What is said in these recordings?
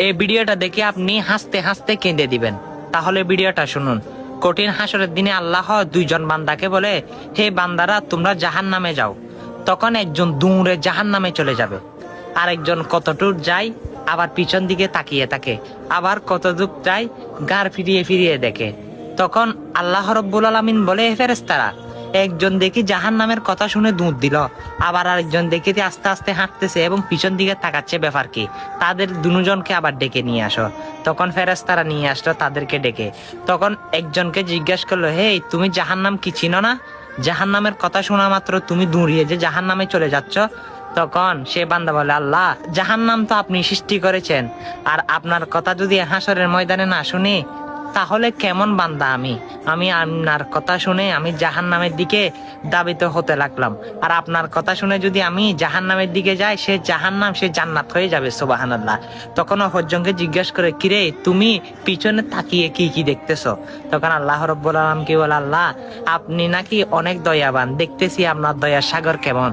এই ভিডিওটা দেখে আপনি হাসতে হাসতে কেঁদে দিবেন। তাহলে ভিডিওটা শুনুন। কঠিন হাসরের দিনে আল্লাহ দুইজন বান্দাকে বলে, হে বান্দারা তোমরা জাহান্নামে যাও। তখন একজন দূরে জাহান্নামে চলে যাবে, আরেকজন কতটুক যায় আবার পিছন দিকে তাকিয়ে থাকে, আবার কতটুক যায় গার ফিরিয়ে ফিরিয়ে দেখে। তখন আল্লাহ রাব্বুল আলামিন বলে, হে ফেরেশতারা, একজন দেখি জাহান্নামের কথা শুনে দুধ দিল, আবার আরেকজন দেখি আস্তে আস্তে হাঁটতেছে এবং পিছন দিকে তাকাচ্ছে, ব্যাপার কি? তাদের দুজনকে আবার ডেকে নিয়ে আসো। তখন ফেরেশতারা নিয়ে আসলো তাদেরকে ডেকে। তখন একজনকে জিজ্ঞাসা করলো, হে তুমি জাহান্নাম কি চিনো না? জাহান্নামের কথা শোনা মাত্র তুমি দৌড়িয়ে যে জাহান্নামে চলে যাচ্ছ। তখন সে বান্দা বলে, আল্লাহ জাহান্নাম তো আপনি সৃষ্টি করেছেন, আর আপনার কথা যদি হাসরের ময়দানে না শুনি তাহলে কেমন বান্দা আমি আপনার কথা শুনে আমি জাহান্নামের দিকে দাবিত হতে লাগলাম, আর আপনার কথা শুনে যদি আমি জাহান্নামের দিকে যাই সে জাহান্নাম সে জান্নাত হয়ে যাবে। সুবহানাল্লাহ। তখন হজ্জনকে জিজ্ঞাসা করে, কিরে তুমি পিছনে তাকিয়ে কি কি দেখতেছো? তখন আল্লাহ রাব্বুল আলামিন কি বলে, আল্লাহ আপনি নাকি অনেক দয়াবান, দেখতেছি আপনার দয়ার সাগর কেমন,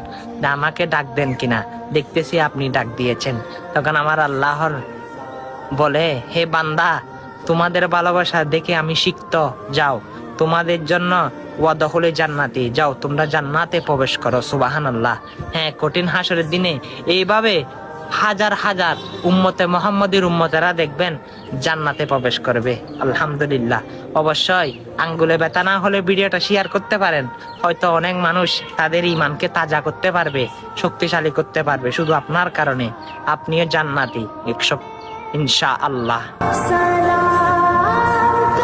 আমাকে ডাক দেন কিনা, দেখতেছি আপনি ডাক দিয়েছেন। তখন আমার আল্লাহর বলে, হে বান্দা তোমাদের ভালোবাসা দেখে আমি শিখত, যাও তোমাদের জন্য ওয়াদাহুলে জান্নাতি, যাও তোমরা জান্নাতে প্রবেশ করো। সুবহানাল্লাহ। হ্যাঁ, কঠিন হাসরের দিনে এইভাবে হাজার হাজার উম্মতে মুহাম্মদের উম্মতেরা দেখবেন জান্নাতে প্রবেশ করবে। আলহামদুলিল্লাহ। অবশ্যই আঙ্গুলে ব্যথা না হলে ভিডিওটা শেয়ার করতে পারেন, হয়তো অনেক মানুষ তাদের ঈমানকে তাজা করতে পারবে, শক্তিশালী করতে পারবে শুধু আপনার কারণে। আপনিও জান্নাতি 100 ইনশাআল্লাহ।